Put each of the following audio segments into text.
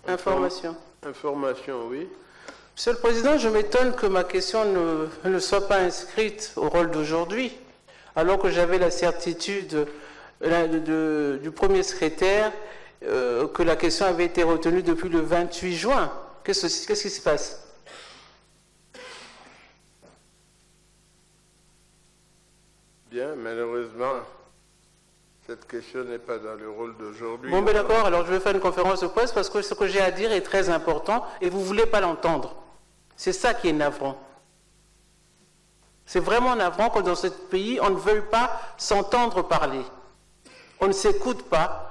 Information. Information, oui. Monsieur le Président, je m'étonne que ma question ne soit pas inscrite au rôle d'aujourd'hui, alors que j'avais la certitude du premier secrétaire que la question avait été retenue depuis le 28 juin. Qu'est-ce qui se passe? Bien, malheureusement, cette question n'est pas dans le rôle d'aujourd'hui. Bon, ben d'accord, alors je vais faire une conférence de presse parce que ce que j'ai à dire est très important et vous ne voulez pas l'entendre. C'est ça qui est navrant. C'est vraiment navrant que dans ce pays, on ne veuille pas s'entendre parler. On ne s'écoute pas.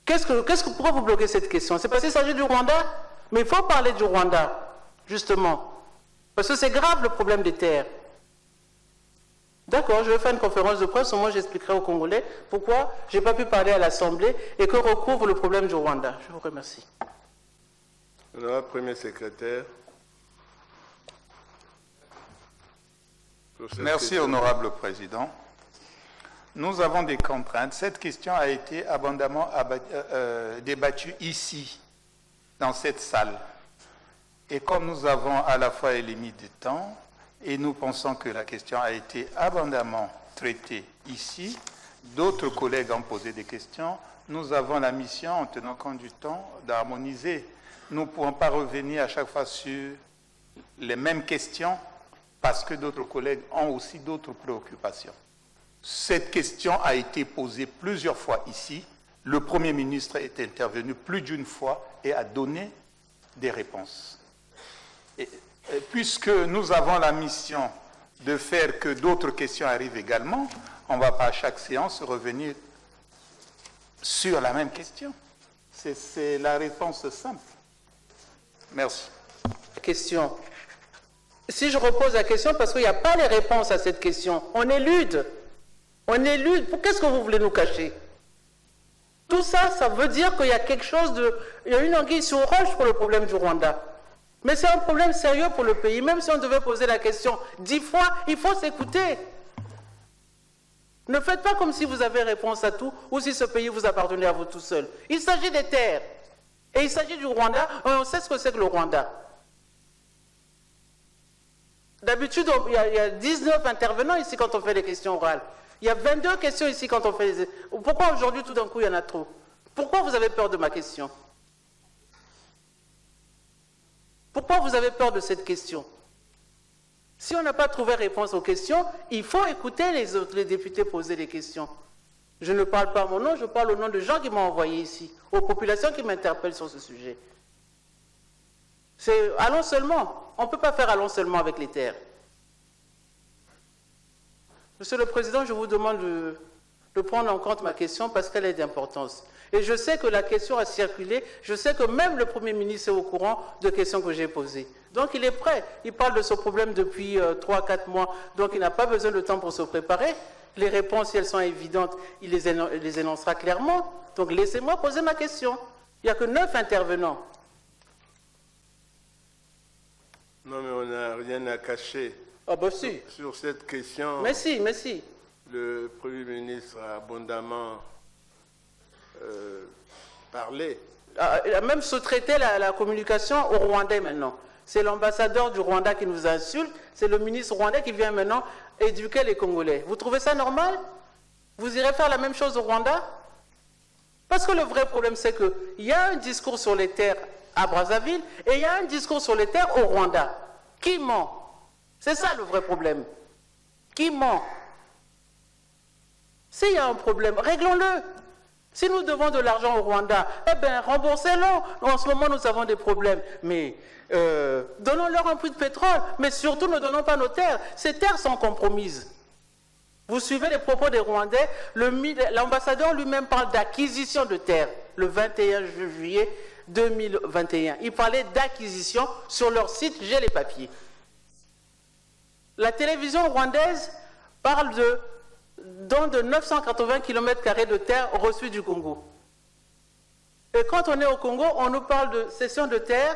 Pourquoi vous bloquez cette question? C'est parce qu'il s'agit du Rwanda? Mais il faut parler du Rwanda, justement. Parce que c'est grave le problème des terres. D'accord, je vais faire une conférence de presse, au moins j'expliquerai aux Congolais pourquoi je n'ai pas pu parler à l'Assemblée et que recouvre le problème du Rwanda. Je vous remercie. Honorable Premier secrétaire. Merci, Honorable Président. Nous avons des contraintes. Cette question a été abondamment débattue ici, dans cette salle. Et comme nous avons à la fois les limites de temps, et nous pensons que la question a été abondamment traitée ici, d'autres collègues ont posé des questions, nous avons la mission, en tenant compte du temps, d'harmoniser. Nous ne pouvons pas revenir à chaque fois sur les mêmes questions parce que d'autres collègues ont aussi d'autres préoccupations. Cette question a été posée plusieurs fois ici. Le Premier ministre est intervenu plus d'une fois et a donné des réponses. Et puisque nous avons la mission de faire que d'autres questions arrivent également, on ne va pas à chaque séance revenir sur la même question. C'est la réponse simple. Merci. Question. Si je repose la question, parce qu'il n'y a pas les réponses à cette question, on élude. On élude. Qu'est-ce que vous voulez nous cacher? Tout ça, ça veut dire qu'il y a quelque chose de... Il y a une anguille sur roche pour le problème du Rwanda. Mais c'est un problème sérieux pour le pays. Même si on devait poser la question 10 fois, il faut s'écouter. Ne faites pas comme si vous avez réponse à tout ou si ce pays vous appartenait à vous tout seul. Il s'agit des terres. Et il s'agit du Rwanda. On sait ce que c'est que le Rwanda. D'habitude, il y a 19 intervenants ici quand on fait les questions orales. Il y a 22 questions ici quand on fait les... Pourquoi aujourd'hui, tout d'un coup, il y en a trop? Pourquoi vous avez peur de ma question? Pourquoi vous avez peur de cette question? Si on n'a pas trouvé réponse aux questions, il faut écouter les députés poser des questions. Je ne parle pas à mon nom, je parle au nom de gens qui m'ont envoyé ici, aux populations qui m'interpellent sur ce sujet. C'est allons seulement. On ne peut pas faire allons seulement avec les terres. Monsieur le Président, je vous demande de prendre en compte ma question parce qu'elle est d'importance. Et je sais que la question a circulé, je sais que même le Premier ministre est au courant de questions que j'ai posées. Donc il est prêt, il parle de ce problème depuis 3-4 mois, donc il n'a pas besoin de temps pour se préparer. Les réponses, si elles sont évidentes, il les énoncera clairement. Donc laissez-moi poser ma question. Il n'y a que 9 intervenants. Non, mais on n'a rien à cacher. Ah ben si. Sur cette question, Mais si, mais si. le Premier ministre a abondamment parlé. Il a même sous-traité la communication au Rwandais maintenant. C'est l'ambassadeur du Rwanda qui nous insulte, c'est le ministre rwandais qui vient maintenant éduquer les Congolais. Vous trouvez ça normal? Vous irez faire la même chose au Rwanda? Parce que le vrai problème, c'est qu'il y a un discours sur les terres à Brazzaville et il y a un discours sur les terres au Rwanda. Qui ment? C'est ça le vrai problème. Qui ment? S'il y a un problème, réglons-le. Si nous devons de l'argent au Rwanda, eh bien, remboursez-le. En ce moment, nous avons des problèmes. Mais donnons-leur un prix de pétrole. Mais surtout, ne donnons pas nos terres. Ces terres sont compromises. Vous suivez les propos des Rwandais. L'ambassadeur lui-même parle d'acquisition de terres le 21 juillet 2021. Il parlait d'acquisition sur leur site. J'ai les papiers. La télévision rwandaise parle de 980 km² de terre reçue du Congo. Et quand on est au Congo, on nous parle de cession de terre,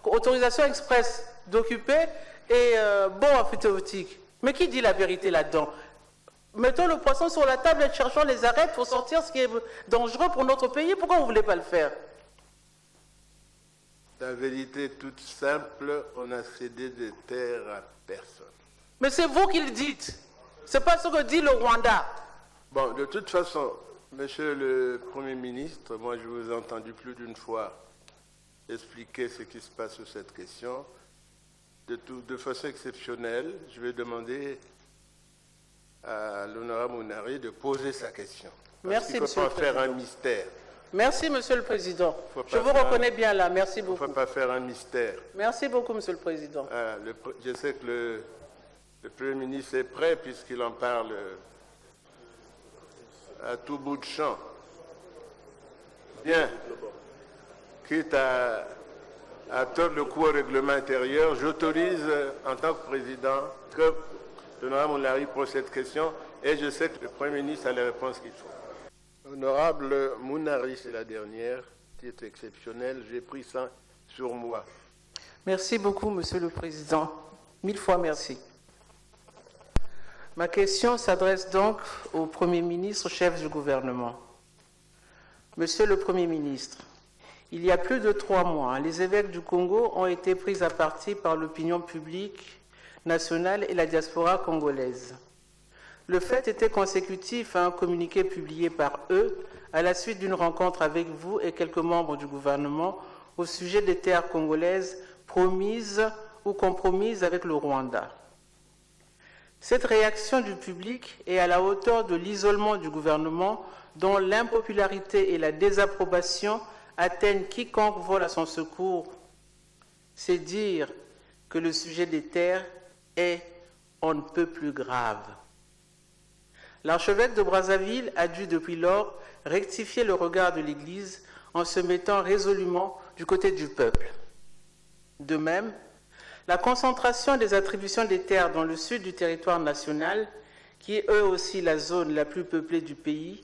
autorisation express d'occuper et bon amphithéotique. Mais qui dit la vérité là-dedans? mettons le poisson sur la table et cherchons les arêtes pour sortir ce qui est dangereux pour notre pays. Pourquoi vous ne voulez pas le faire? La vérité est toute simple, on a cédé des terres à personne. Mais c'est vous qui le dites. Ce n'est pas ce que dit le Rwanda. Bon, de toute façon, Monsieur le Premier ministre, moi je vous ai entendu plus d'une fois expliquer ce qui se passe sur cette question. De façon exceptionnelle, je vais demander à l'honorable Mounari de poser sa question. Merci, Monsieur le Président. Il ne faut pas faire un mystère. Merci, Monsieur le Président. Je vous reconnais bien là. Merci beaucoup. Il ne faut pas faire un mystère. Merci beaucoup, Monsieur le Président. Je sais que le Premier ministre est prêt puisqu'il en parle à tout bout de champ. Bien. Quitte à tordre le cou au règlement intérieur, j'autorise en tant que président que l'honorable Mounari pose cette question et je sais que le Premier ministre a les réponses qu'il faut. Honorable Mounari, c'est la dernière, c'est exceptionnel, j'ai pris ça sur moi. Merci beaucoup, Monsieur le Président. 1000 fois merci. Ma question s'adresse donc au Premier ministre, chef du gouvernement. Monsieur le Premier ministre, il y a plus de 3 mois, les évêques du Congo ont été pris à partie par l'opinion publique nationale et la diaspora congolaise. Le fait était consécutif à un communiqué publié par eux à la suite d'une rencontre avec vous et quelques membres du gouvernement au sujet des terres congolaises promises ou compromises avec le Rwanda. Cette réaction du public est à la hauteur de l'isolement du gouvernement dont l'impopularité et la désapprobation atteignent quiconque vole à son secours. C'est dire que le sujet des terres est on ne peut plus grave. L'archevêque de Brazzaville a dû depuis lors rectifier le regard de l'Église en se mettant résolument du côté du peuple. De même, la concentration des attributions des terres dans le sud du territoire national, qui est eux aussi la zone la plus peuplée du pays,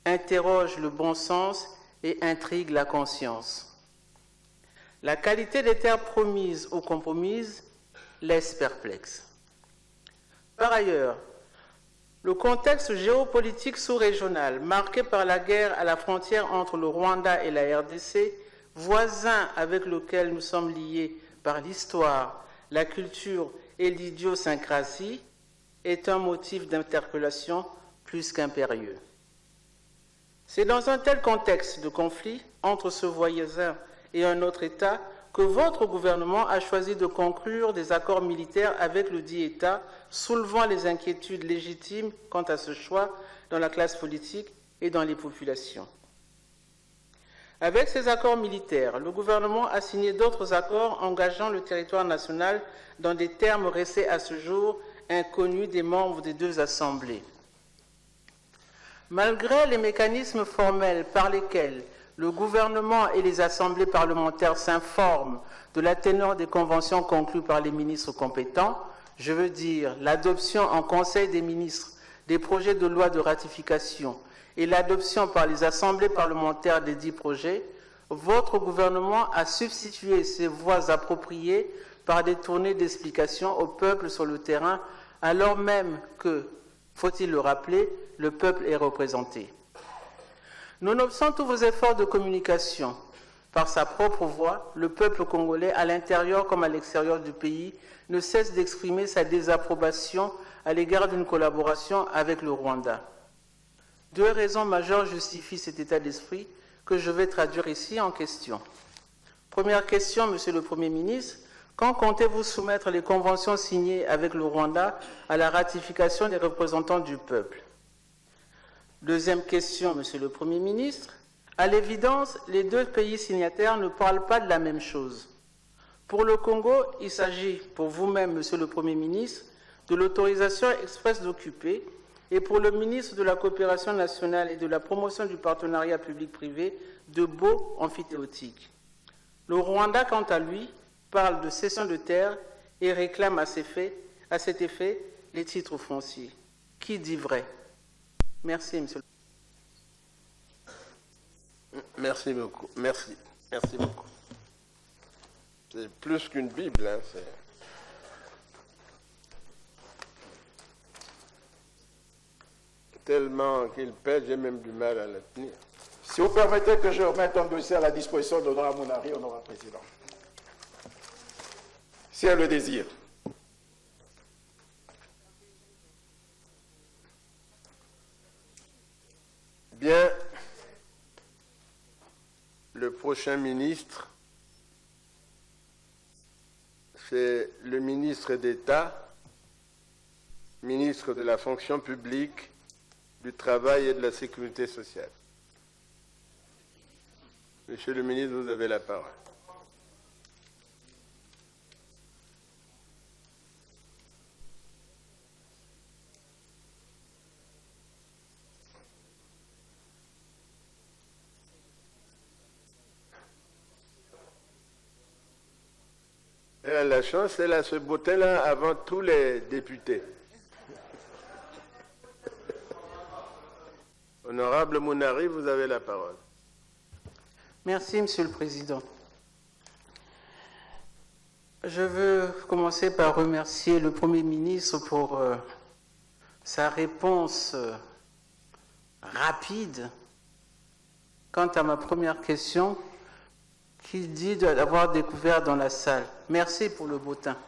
interroge le bon sens et intrigue la conscience. La qualité des terres promises ou compromises laisse perplexe. Par ailleurs, le contexte géopolitique sous-régional, marqué par la guerre à la frontière entre le Rwanda et la RDC, voisin avec lequel nous sommes liés par l'histoire, la culture et l'idiosyncrasie, est un motif d'interpellation plus qu'impérieux. C'est dans un tel contexte de conflit entre ce voisin et un autre État que votre gouvernement a choisi de conclure des accords militaires avec le dit État, soulevant les inquiétudes légitimes quant à ce choix dans la classe politique et dans les populations. Avec ces accords militaires, le gouvernement a signé d'autres accords engageant le territoire national dans des termes restés à ce jour inconnus des membres des deux assemblées. Malgré les mécanismes formels par lesquels le gouvernement et les assemblées parlementaires s'informent de la teneur des conventions conclues par les ministres compétents, je veux dire l'adoption en Conseil des ministres des projets de loi de ratification et l'adoption par les assemblées parlementaires des dits projets, votre gouvernement a substitué ces voies appropriées par des tournées d'explications au peuple sur le terrain, alors même que, faut-il le rappeler, le peuple est représenté. Nonobstant tous vos efforts de communication, par sa propre voix, le peuple congolais, à l'intérieur comme à l'extérieur du pays, ne cesse d'exprimer sa désapprobation à l'égard d'une collaboration avec le Rwanda. 2 raisons majeures justifient cet état d'esprit que je vais traduire ici en question. Première question, Monsieur le Premier ministre, quand comptez-vous soumettre les conventions signées avec le Rwanda à la ratification des représentants du peuple? Deuxième question, Monsieur le Premier ministre. À l'évidence, les 2 pays signataires ne parlent pas de la même chose. Pour le Congo, il s'agit, pour vous-même, Monsieur le Premier ministre, de l'autorisation expresse d'occuper, et pour le ministre de la Coopération nationale et de la promotion du partenariat public-privé, de baux amphithéotiques. Le Rwanda, quant à lui, parle de cession de terre et réclame à cet effet les titres fonciers. Qui dit vrai? Merci, Monsieur. Merci beaucoup. Merci. Merci beaucoup. C'est plus qu'une Bible. Hein, tellement qu'il pèse, j'ai même du mal à la tenir. Si vous permettez que je remette un dossier à la disposition de l'honorable Mounari, honorable président. Si elle le désire. Bien, le prochain ministre, c'est le ministre d'État, ministre de la fonction publique, du travail et de la sécurité sociale. Monsieur le ministre, vous avez la parole. Elle a la chance, elle a ce beau teint-là avant tous les députés. Honorable Mounari, vous avez la parole. Merci, Monsieur le Président. Je veux commencer par remercier le Premier ministre pour sa réponse rapide quant à ma première question, qu'il dit d'avoir découvert dans la salle. Merci pour le beau teint.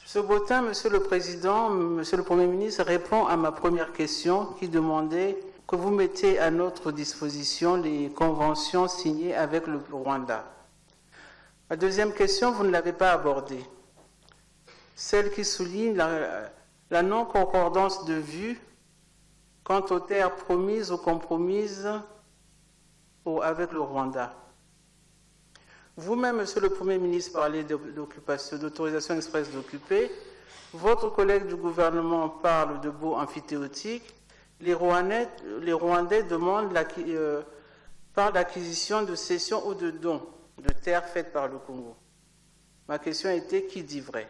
Ce beau teint, Monsieur le Président, Monsieur le Premier ministre, répond à ma première question qui demandait que vous mettez à notre disposition les conventions signées avec le Rwanda. Ma deuxième question, vous ne l'avez pas abordée. Celle qui souligne la non-concordance de vue quant aux terres promises ou compromises avec le Rwanda. Vous-même, Monsieur le Premier ministre, parlez d'autorisation express d'occuper. Votre collègue du gouvernement parle de baux amphithéotiques. Les Rwandais demandent par l'acquisition de cessions ou de dons de terres faites par le Congo. Ma question était, qui dit vrai?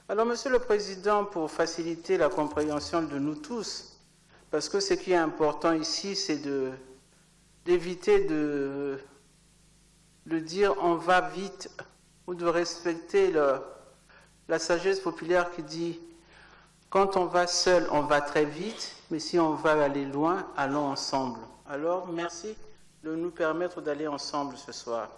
Alors, Monsieur le Président, pour faciliter la compréhension de nous tous, parce que ce qui est important ici, c'est d'éviter de dire on va vite ou de respecter la sagesse populaire qui dit quand on va seul, on va très vite, mais si on va aller loin, allons ensemble. Alors, merci de nous permettre d'aller ensemble ce soir.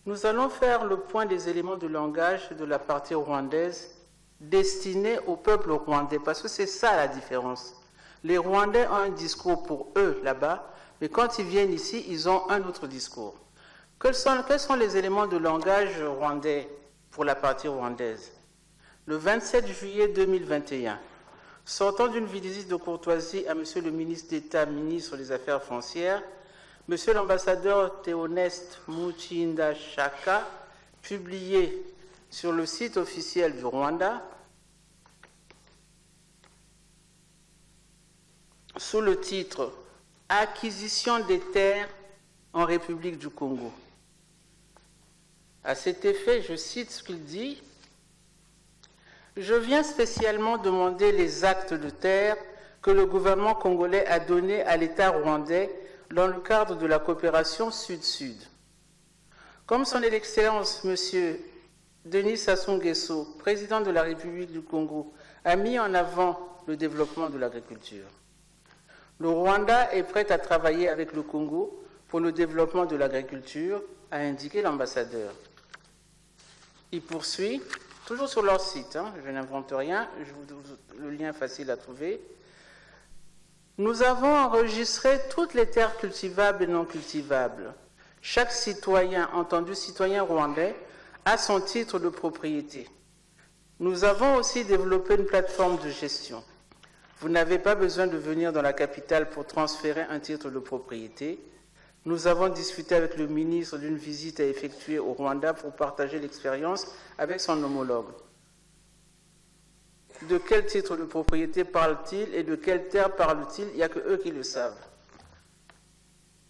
Nous allons faire le point des éléments de langage de la partie rwandaise destinés au peuple rwandais, parce que c'est ça la différence. Les Rwandais ont un discours pour eux là-bas, mais quand ils viennent ici, ils ont un autre discours. Quels sont les éléments de langage rwandais pour la partie rwandaise? Le 27 juillet 2021, sortant d'une visite de courtoisie à Monsieur le ministre d'État, ministre des Affaires foncières, Monsieur l'ambassadeur Théoneste Muchinda Chaka, publié sur le site officiel du Rwanda, sous le titre « Acquisition des terres en République du Congo ». À cet effet, je cite ce qu'il dit « Je viens spécialement demander les actes de terre que le gouvernement congolais a donnés à l'État rwandais dans le cadre de la coopération Sud-Sud. Comme son Excellence, M. Denis Sassou Nguesso, président de la République du Congo, a mis en avant le développement de l'agriculture. Le Rwanda est prêt à travailler avec le Congo pour le développement de l'agriculture, a indiqué l'ambassadeur. Il poursuit, toujours sur leur site, je n'invente rien, le lien facile à trouver. Nous avons enregistré toutes les terres cultivables et non cultivables. Chaque citoyen, entendu citoyen rwandais, a son titre de propriété. Nous avons aussi développé une plateforme de gestion. Vous n'avez pas besoin de venir dans la capitale pour transférer un titre de propriété. Nous avons discuté avec le ministre d'une visite à effectuer au Rwanda pour partager l'expérience avec son homologue. De quel titre de propriété parle-t-il et de quelle terre parle-t-il? Il n'y a que eux qui le savent.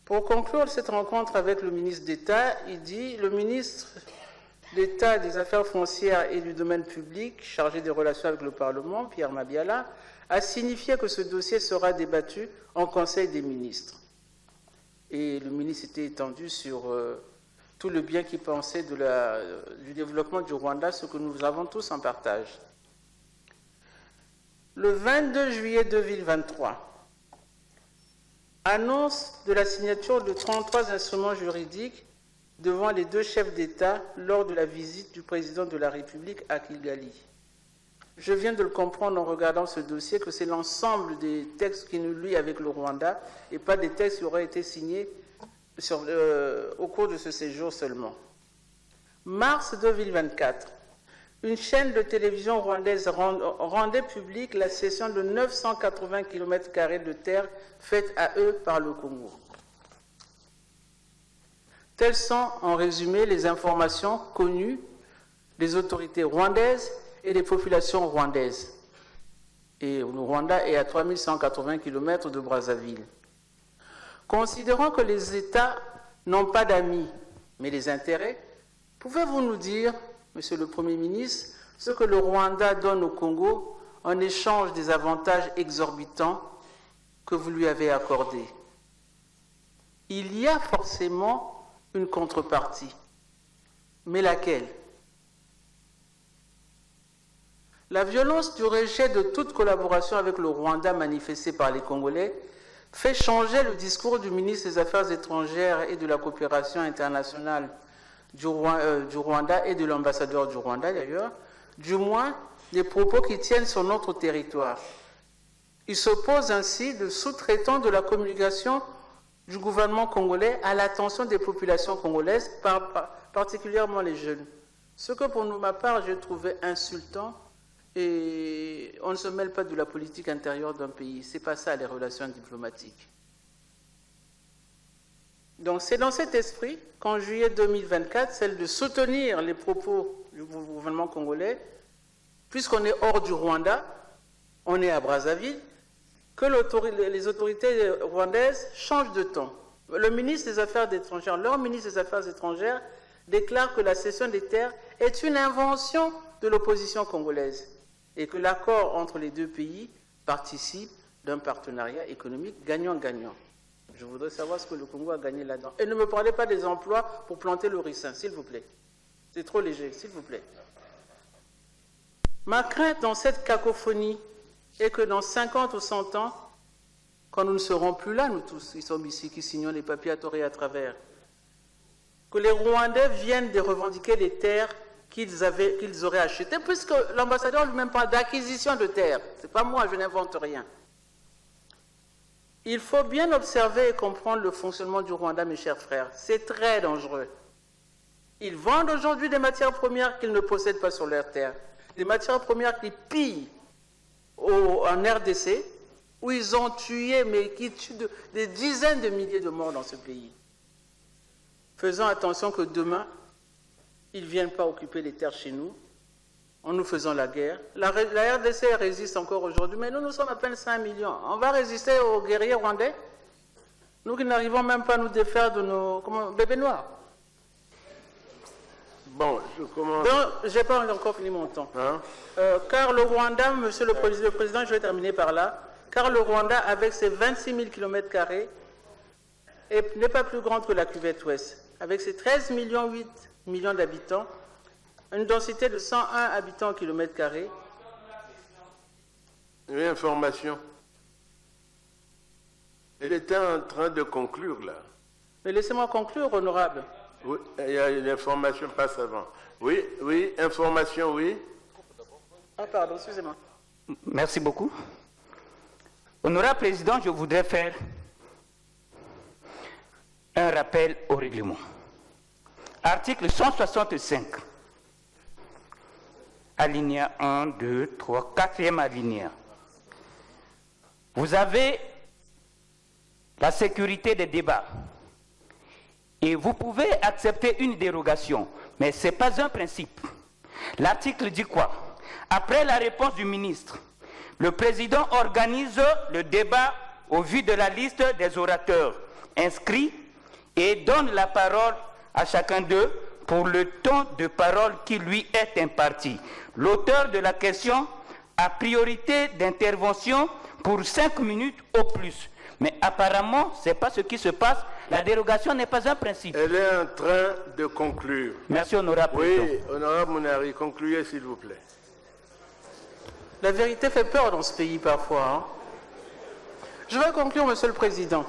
Pour conclure cette rencontre avec le ministre d'État, il dit « Le ministre d'État des Affaires foncières et du domaine public, chargé des relations avec le Parlement, Pierre Mabiala, a signifié que ce dossier sera débattu en Conseil des ministres. » Et le ministre était étendu sur tout le bien qu'il pensait du développement du Rwanda, ce que nous avons tous en partage. Le 22 juillet 2023, annonce de la signature de 33 instruments juridiques devant les deux chefs d'État lors de la visite du président de la République à Kigali. Je viens de le comprendre en regardant ce dossier que c'est l'ensemble des textes qui nous lient avec le Rwanda et pas des textes qui auraient été signés au cours de ce séjour seulement. Mars 2024, une chaîne de télévision rwandaise rendait publique la cession de 980 km² de terre faite à eux par le Congo. Telles sont, en résumé, les informations connues des autorités rwandaises et des populations rwandaises. Et le Rwanda est à 3180 km de Brazzaville. Considérant que les États n'ont pas d'amis, mais des intérêts, pouvez-vous nous dire, Monsieur le Premier ministre, ce que le Rwanda donne au Congo en échange des avantages exorbitants que vous lui avez accordés? Il y a forcément une contrepartie. Mais laquelle? La violence du rejet de toute collaboration avec le Rwanda manifestée par les Congolais fait changer le discours du ministre des Affaires étrangères et de la coopération internationale du Rwanda et de l'ambassadeur du Rwanda d'ailleurs, du moins les propos qui tiennent sur notre territoire. Il s'oppose ainsi de sous-traitant de la communication du gouvernement congolais à l'attention des populations congolaises, particulièrement les jeunes. Ce que pour ma part j'ai trouvé insultant, et on ne se mêle pas de la politique intérieure d'un pays. Ce n'est pas ça les relations diplomatiques. Donc c'est dans cet esprit qu'en juillet 2024, celle de soutenir les propos du gouvernement congolais, puisqu'on est hors du Rwanda, on est à Brazzaville, que les autorités rwandaises changent de ton. Le ministre des Affaires étrangères, leur ministre des Affaires étrangères, déclare que la cession des terres est une invention de l'opposition congolaise et que l'accord entre les deux pays participe d'un partenariat économique gagnant-gagnant. Je voudrais savoir ce que le Congo a gagné là-dedans. Et ne me parlez pas des emplois pour planter le ricin, s'il vous plaît. C'est trop léger, s'il vous plaît. Ma crainte dans cette cacophonie est que dans 50 ou 100 ans, quand nous ne serons plus là, nous tous, qui sommes ici, qui signons les papiers à tort et à travers, que les Rwandais viennent de revendiquer les terres qu'ils auraient achetées, puisque l'ambassadeur lui-même parle d'acquisition de terres. Ce n'est pas moi, je n'invente rien. Il faut bien observer et comprendre le fonctionnement du Rwanda, mes chers frères. C'est très dangereux. Ils vendent aujourd'hui des matières premières qu'ils ne possèdent pas sur leur terre. Des matières premières qu'ils pillent en RDC, où ils ont tué, mais qui tuent des dizaines de milliers de morts dans ce pays. Faisons attention que demain, ils ne viennent pas occuper les terres chez nous, en nous faisant la guerre. La RDC résiste encore aujourd'hui, mais nous sommes à peine 5 millions. On va résister aux guerriers rwandais? Nous qui n'arrivons même pas à nous défaire de nos bébés noirs. Bon, je commence. Donc, je n'ai pas encore fini mon temps. Hein? Car le Rwanda, monsieur le Président, je vais terminer par là, car le Rwanda, avec ses 26 000 km², n'est pas plus grande que la cuvette ouest. Avec ses 13,8 millions d'habitants, une densité de 101 habitants au kilomètre carré. Une information. Elle était en train de conclure, là. Mais laissez-moi conclure, honorable. Oui, il y a une information, passe avant. Oui, oui, information, oui. Ah, pardon, excusez-moi. Merci beaucoup. Honorable Président, je voudrais faire un rappel au règlement. Article 165, alinéa 1, 2, 3, 4e alinéa. Vous avez la sécurité des débats et vous pouvez accepter une dérogation, mais ce n'est pas un principe. L'article dit quoi? Après la réponse du ministre, le président organise le débat au vu de la liste des orateurs inscrits et donne la parole à chacun d'eux pour le temps de parole qui lui est imparti. L'auteur de la question a priorité d'intervention pour 5 minutes au plus. Mais apparemment, ce n'est pas ce qui se passe. La dérogation n'est pas un principe. Elle est en train de conclure. Merci, honorable Oui, président. honorable Mounari, concluez s'il vous plaît. La vérité fait peur dans ce pays parfois. Hein. Je vais conclure, Monsieur le Président.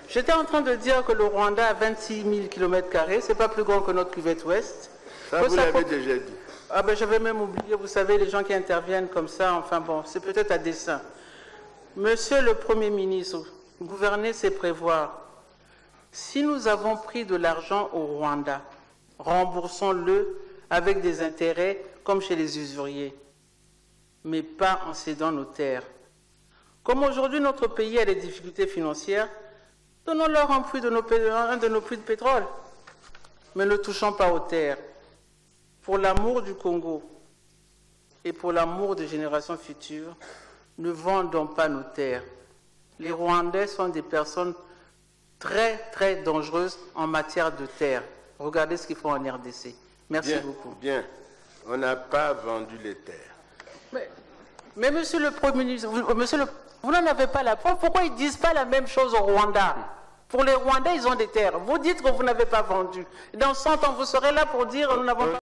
J'étais en train de dire que le Rwanda a 26 000 km², c'est pas plus grand que notre cuvette ouest. Ça, vous l'avez déjà dit. Ah ben j'avais même oublié, vous savez, les gens qui interviennent comme ça, enfin bon, c'est peut-être à dessein. Monsieur le Premier ministre, gouverner c'est prévoir. Si nous avons pris de l'argent au Rwanda, remboursons-le avec des intérêts comme chez les usuriers, mais pas en cédant nos terres. Comme aujourd'hui notre pays a des difficultés financières, donnons-leur un de nos puits de pétrole, mais ne touchons pas aux terres. Pour l'amour du Congo et pour l'amour des générations futures, ne vendons pas nos terres. Les Rwandais sont des personnes très, très dangereuses en matière de terre. Regardez ce qu'ils font en RDC. Merci beaucoup. Bien. On n'a pas vendu les terres. Mais Monsieur le Premier ministre, vous n'en avez pas la preuve. Pourquoi ils ne disent pas la même chose au Rwanda? Pour les Rwandais, ils ont des terres. Vous dites que vous n'avez pas vendu. Dans 100 ans, vous serez là pour dire nous n'avons pas